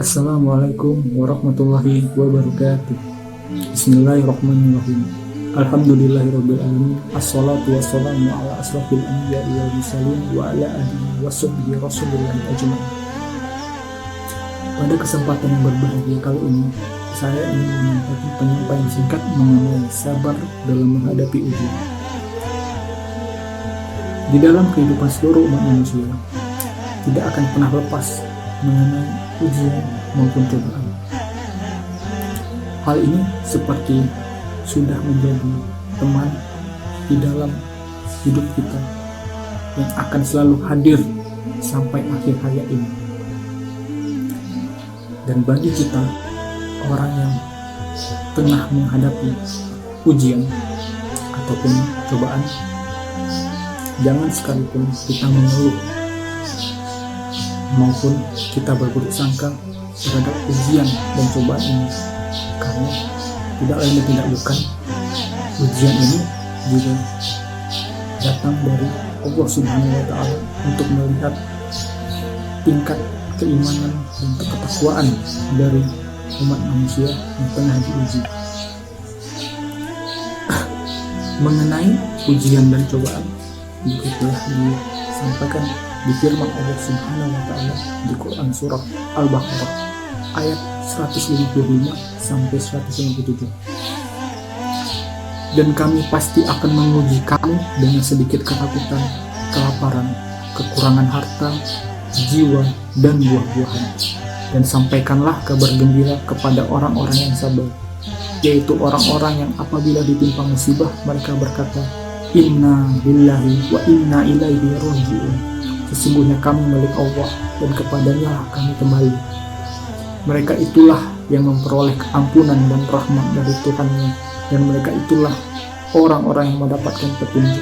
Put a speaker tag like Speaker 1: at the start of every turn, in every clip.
Speaker 1: Assalamualaikum warahmatullahi wabarakatuh. Bismillahirrahmanirrahim. Alhamdulillahirabbil alamin. Assalatu wassalamu ala asrofil anbiya'i wal mursalin wa ala alihi washabbihi rasulillahi ajmain. Pada kesempatan yang berbahagia kali ini, saya ingin menyampaikan penyampaian singkat mengenai sabar dalam menghadapi ujian. Di dalam kehidupan seluruh umat manusia, tidak akan pernah lepas mengenai ujian maupun cobaan. Hal ini seperti sudah menjadi teman di dalam hidup kita yang akan selalu hadir sampai akhir hayat ini. Dan bagi kita, orang yang tengah menghadapi ujian ataupun cobaan, jangan sekalipun kita mengeluh maupun kita berburuk sangka terhadap ujian dan cobaan ini, karena tidak lain dan tidak bukan ujian ini juga datang dari Allah Subhanahu wa Ta'ala untuk melihat tingkat keimanan dan ketakwaan dari umat manusia yang tengah diuji. Mengenai ujian dan cobaan juga telah disampaikan di firman Allah Subhanahu wa Ta'ala di Quran surah Al-Baqarah ayat 155 sampai 157. Dan kami pasti akan menguji kamu dengan sedikit ketakutan, kelaparan, kekurangan harta, jiwa, dan buah-buahan. Dan sampaikanlah kabar gembira kepada orang-orang yang sabar, yaitu orang-orang yang apabila ditimpa musibah mereka berkata, Inna lillahi wa inna ilaihi raji'un. Sesungguhnya kami milik Allah dan kepadanya lah kami kembali. Mereka itulah yang memperoleh keampunan dan rahmat dari Tuhannya, dan mereka itulah orang-orang yang mendapatkan petunjuk.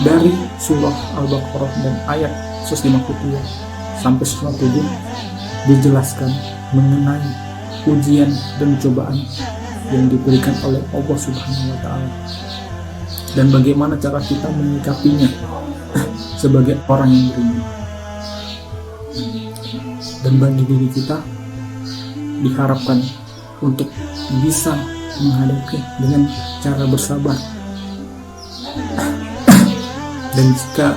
Speaker 1: Dari surah Al-Baqarah dan ayat 153 sampai 157 dijelaskan mengenai ujian dan cobaan yang diberikan oleh Allah Subhanahu wa Ta'ala, dan bagaimana cara kita menyikapinya sebagai orang yang beriman. Dan bagi diri kita diharapkan untuk bisa menghadapi dengan cara bersabar. Dan jika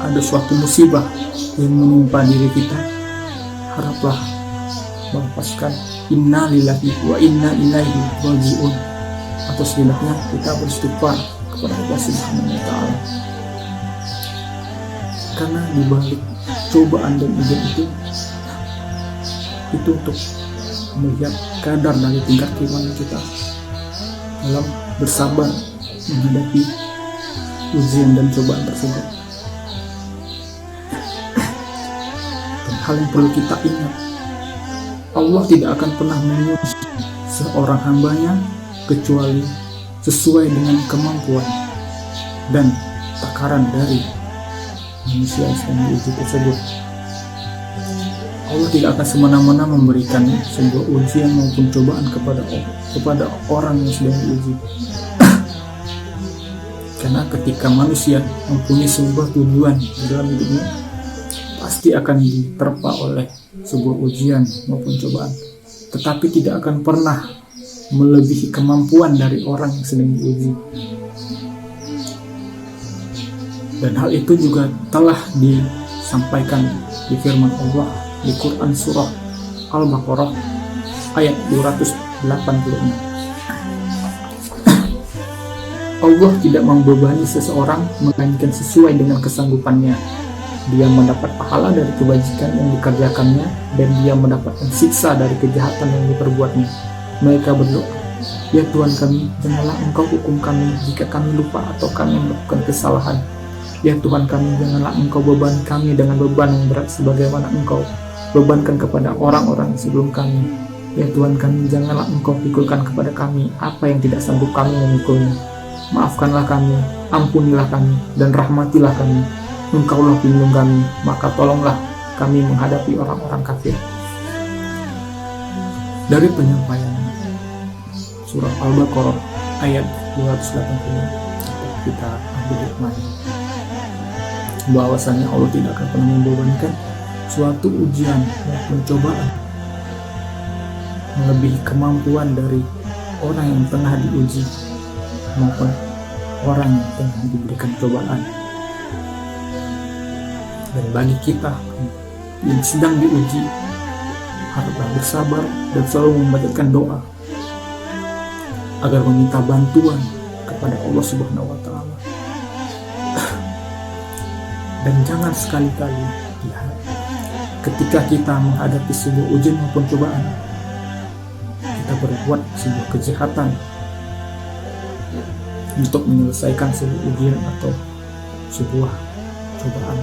Speaker 1: ada suatu musibah yang menimpa diri kita, haraplah melepaskan inna lillahi wa inna ilaihi raji'un, atau setidaknya kita beristighfar kepada Allah Subhanahu wa Ta'ala. Karena dibalik cobaan dan ujian itu untuk melihat kadar dari tingkat keimanan kita dalam bersabar menghadapi ujian dan cobaan tersebut. Dan hal yang perlu kita ingat, Allah tidak akan pernah menguji seorang hambanya kecuali sesuai dengan kemampuan dan takaran dari manusia yang sedang diuji tersebut. Allah tidak akan semena-mena memberikan sebuah ujian maupun cobaan kepada orang yang sedang diuji. Karena ketika manusia mempunyai sebuah tujuan dalam hidupnya, pasti akan diterpa oleh sebuah ujian maupun cobaan, tetapi tidak akan pernah melebihi kemampuan dari orang yang sedang diuji. Dan hal itu juga telah disampaikan di firman Allah di Quran surah Al-Baqarah ayat 286. Allah tidak membebani seseorang melainkan sesuai dengan kesanggupannya. Dia mendapat pahala dari kebajikan yang dikerjakannya, dan dia mendapatkan siksa dari kejahatan yang diperbuatnya. Mereka berdoa, Ya Tuhan kami, janganlah Engkau hukum kami jika kami lupa atau kami melakukan kesalahan. Ya Tuhan kami, janganlah Engkau beban kami dengan beban yang berat sebagaimana Engkau bebankan kepada orang-orang sebelum kami. Ya Tuhan kami, janganlah Engkau pikulkan kepada kami apa yang tidak sanggup kami memikulnya. Maafkanlah kami, ampunilah kami, dan rahmatilah kami. Engkaulah pelindung kami, maka tolonglah kami menghadapi orang-orang kafir. Dari penyampaian surah Al-Baqarah ayat 280 kita ambil hikmahnya. bahwasanya Allah tidak akan pernah membebankan suatu ujian maupun cobaan melebihi kemampuan dari orang yang tengah diuji maupun orang yang tengah diberikan cobaan. Dan bagi kita yang sedang diuji, haraplah bersabar dan selalu membacakan doa agar meminta bantuan kepada Allah Subhanahu wa Ta'ala. Dan jangan sekali-kali ketika kita menghadapi sebuah ujian maupun cobaan, kita berbuat sebuah kejahatan untuk menyelesaikan sebuah ujian atau sebuah cobaan,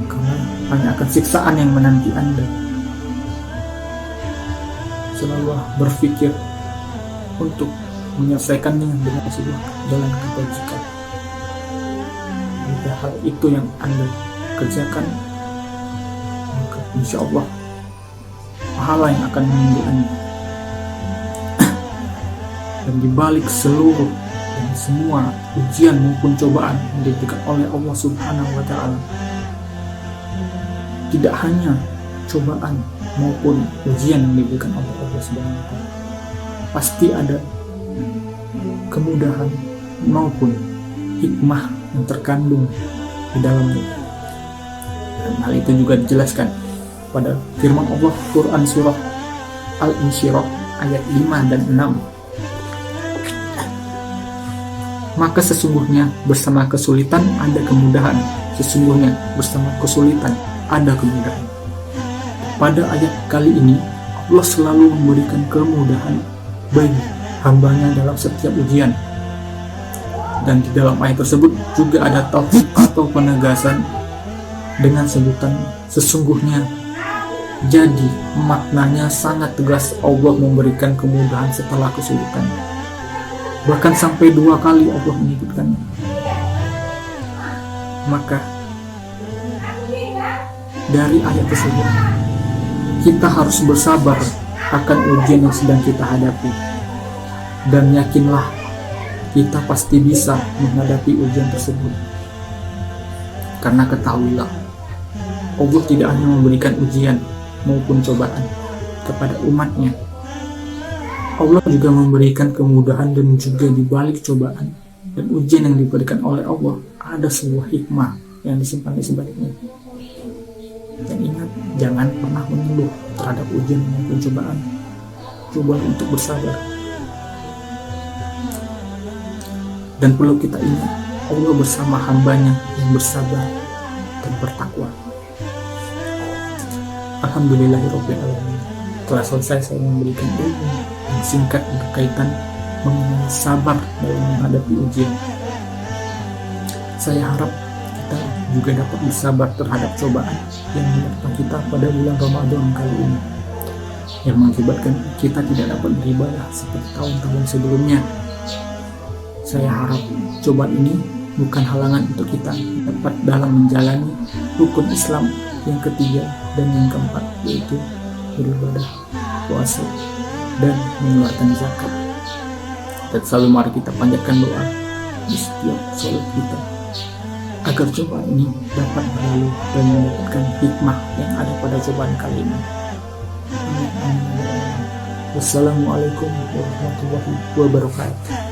Speaker 1: karena hanya akan siksaan yang menanti Anda. Selalu berpikir untuk menyelesaikannya dengan sebuah jalan kebajikan. Jika hal itu yang Anda kerjakan, maka insya Allah pahala yang akan menunggu Anda. Dan dibalik seluruh dan semua ujian maupun cobaan yang diberikan oleh Allah Subhanahu wa Ta'ala, tidak hanya cobaan maupun ujian yang diberikan oleh Allah Subhanahu wa Ta'ala, pasti ada kemudahan maupun hikmah yang terkandung di dalamnya. Dan hal itu juga dijelaskan pada firman Allah Quran surah Al-Insyirah ayat 5 dan 6. Maka sesungguhnya bersama kesulitan ada kemudahan. Sesungguhnya bersama kesulitan ada kemudahan. Pada ayat kali ini Allah selalu memberikan kemudahan bagi hambanya dalam setiap ujian. Dan di dalam ayat tersebut juga ada taufik atau penegasan dengan sebutan sesungguhnya. Jadi maknanya sangat tegas, Allah memberikan kemudahan setelah kesulitan. Bahkan sampai 2 kali Allah menyebutkannya. Maka dari ayat tersebut kita harus bersabar akan ujian yang sedang kita hadapi, dan yakinlah kita pasti bisa menghadapi ujian tersebut. Karena ketahuilah, Allah tidak hanya memberikan ujian maupun cobaan kepada umatnya, Allah juga memberikan kemudahan. Dan juga di balik cobaan dan ujian yang diberikan oleh Allah, ada sebuah hikmah yang disimpan di sebaliknya. Dan ingat, jangan pernah mengeluh terhadap ujian maupun cobaan. Coba untuk bersabar. Dan perlu kita ingat, Allah bersama hambanya yang bersabar dan bertakwa. Alhamdulillahirabbil alamin. Telah selesai saya memberikan ilmu yang singkat berkaitan mengenai sabar dalam menghadapi ujian. Saya harap kita juga dapat bersabar terhadap cobaan yang menimpa kita pada bulan Ramadan kali ini, yang mengakibatkan kita tidak dapat beribadah seperti tahun-tahun sebelumnya. Saya harap cobaan ini bukan halangan untuk kita dapat dalam menjalani rukun Islam yang ketiga dan yang keempat, yaitu beribadah, puasa, dan mengeluarkan zakat. Dan selalu mari kita panjatkan doa di setiap sholat kita agar cobaan ini dapat berlalu dan mendapatkan hikmah yang ada pada cobaan kali ini. Amin. Wassalamualaikum warahmatullahi wabarakatuh.